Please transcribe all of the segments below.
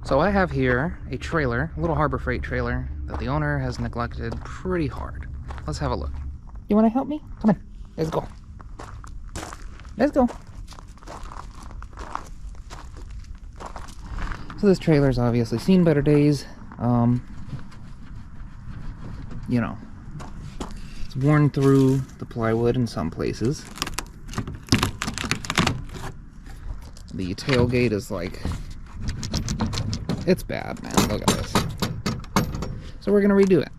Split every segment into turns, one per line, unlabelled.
So I have here a trailer, a little Harbor Freight trailer, that the owner has neglected pretty hard. Let's have a look. You want to help me? Come on. Let's go. Let's go. So this trailer's obviously seen better days. You know, it's worn through the plywood in some places. The tailgate is like, it's bad, man. Look at this. So we're gonna redo it.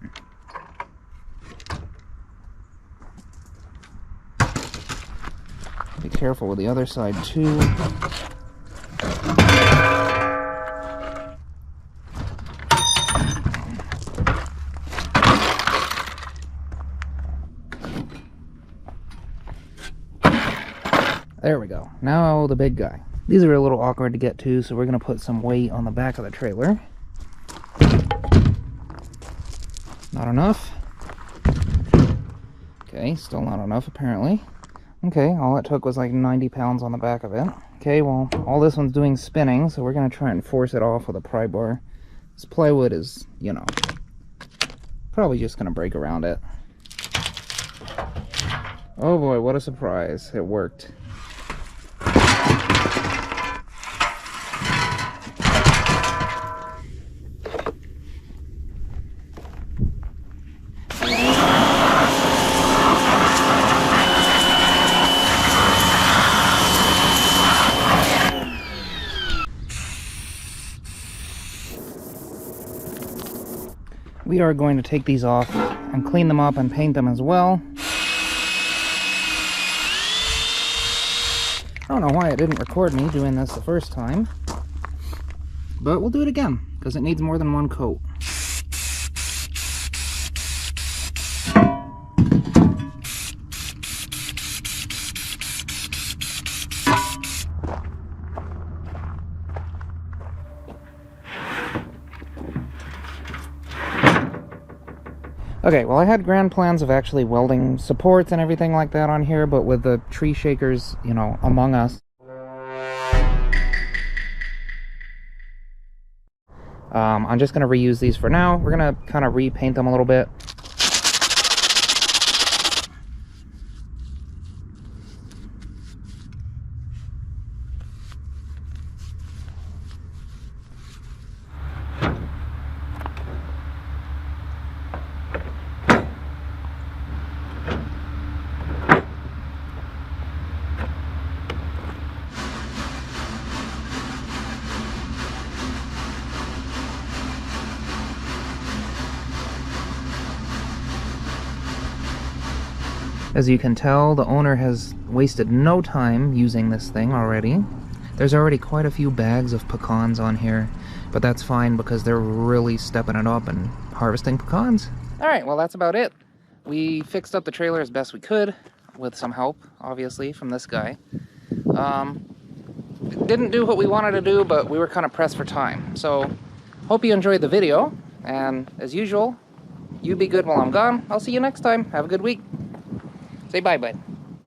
Be careful with the other side too. There we go. Now the big guy. These are a little awkward to get to, so we're going to put some weight on the back of the trailer. Not enough. Okay, still not enough apparently. Okay, all it took was like 90 pounds on the back of it. Okay, well, all this one's doing spinning, so we're going to try and force it off with a pry bar. This plywood is, you know, probably just going to break around it. Oh boy, what a surprise. It worked. We are going to take these off and clean them up and paint them as well. I don't know why it didn't record me doing this the first time, but we'll do it again because it needs more than one coat. Okay, well I had grand plans of actually welding supports and everything like that on here, but with the tree shakers, you know, among us. I'm just going to reuse these for now. We're going to kind of repaint them a little bit. As you can tell, the owner has wasted no time using this thing already. There's already quite a few bags of pecans on here, but that's fine because they're really stepping it up and harvesting pecans. Alright, well that's about it. We fixed up the trailer as best we could, with some help, obviously, from this guy. It didn't do what we wanted to do, but we were kind of pressed for time. So, hope you enjoyed the video, and as usual, you be good while I'm gone. I'll see you next time. Have a good week. Say bye, bud.